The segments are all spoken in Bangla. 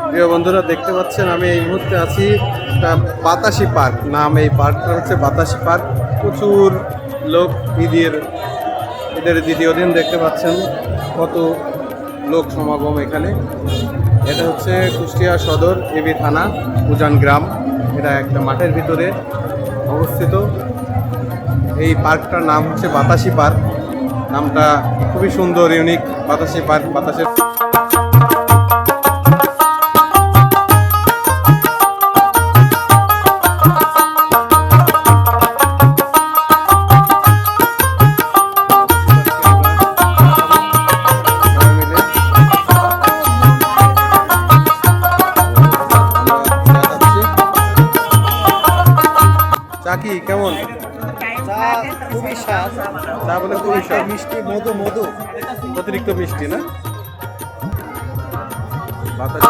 প্রিয় বন্ধুরা, দেখতে পাচ্ছেন আমি এই মুহূর্তে আছি বাতাসি পার্ক নাম। এই পার্কটা হচ্ছে বাতাসি পার্ক। প্রচুর লোক ঈদের দ্বিতীয় দিন দেখতে পাচ্ছেন কত লোক সমাগম এখানে। এটা হচ্ছে কুষ্টিয়া সদর এবি থানা উজান গ্রাম। এটা একটা মাঠের ভিতরে অবস্থিত। এই পার্কটার নাম হচ্ছে বাতাসি পার্ক। নামটা খুবই সুন্দর, ইউনিক। বাতাসি পার্ক, বাতাসের চাকি কেমন? খুবই স্বাদ, চা বলে খুবই স্বাদ, মিষ্টি, মধু মধু অতিরিক্ত মিষ্টি না? বাতাস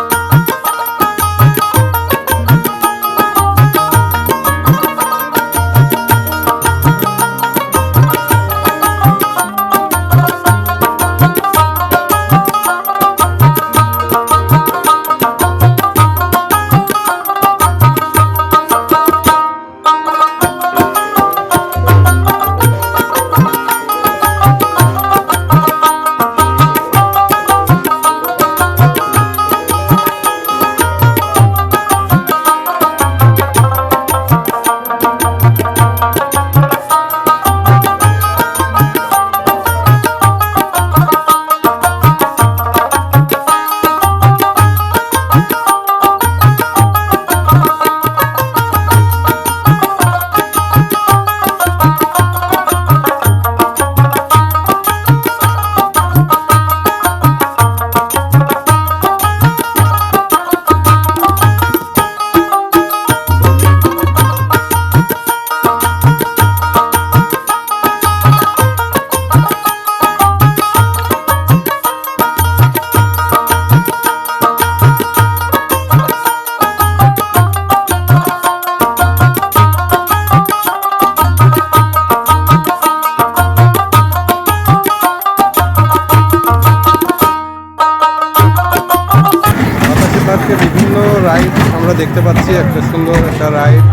পার্কে বিভিন্ন রাইড আমরা দেখতে পাচ্ছি। একটা সুন্দর একটা রাইড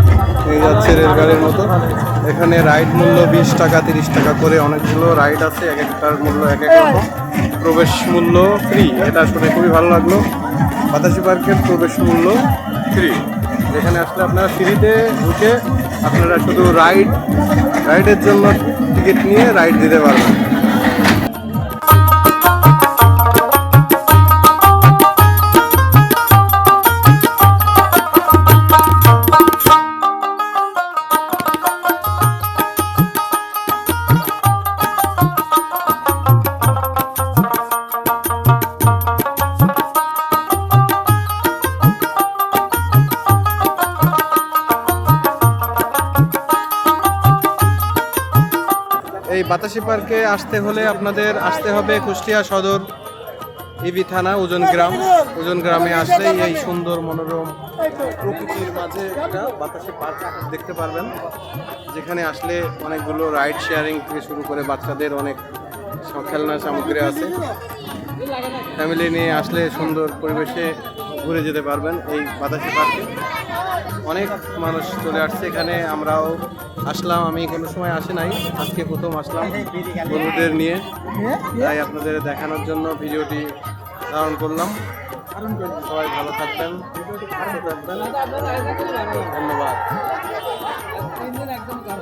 নিয়ে যাচ্ছে রেলগাড়ির মতো। এখানে রাইড মূল্য 20 টাকা 30 টাকা করে অনেকগুলো রাইড আছে। এক একটার মূল্য এক এক রকম। প্রবেশ মূল্য ফ্রি। এটা শুনে খুবই ভালো লাগলো। বাতাসি পার্কের প্রবেশ মূল্য ফ্রি। এখানে আসলে আপনারা ফ্রিতে ঢুকে আপনারা শুধু রাইডের জন্য টিকিট নিয়ে রাইড দিতে পারবেন। এই বাতাসি পার্কে আসতে হলে আপনাদের আসতে হবে কুষ্টিয়া সদর এবি থানা ওজন গ্রামে আসলেই এই সুন্দর মনোরম প্রকৃতির মাঝে একটা বাতাসি পার্ক দেখতে পারবেন, যেখানে আসলে অনেকগুলো রাইড শেয়ারিং থেকে শুরু করে বাচ্চাদের অনেক খেলনা সামগ্রী আছে। ফ্যামিলি নিয়ে আসলে সুন্দর পরিবেশে ঘুরে যেতে পারবেন এই বাতাসি পার্কে। অনেক মানুষ চলে আসছে এখানে, আমরাও আসলাম। আমি কোনো সময় আসি নাই, আজকে প্রথম আসলাম বন্ধুদের নিয়ে। তাই আপনাদের দেখানোর জন্য ভিডিওটি ধারণ করলাম। সবাই ভালো থাকবেন, ধন্যবাদ।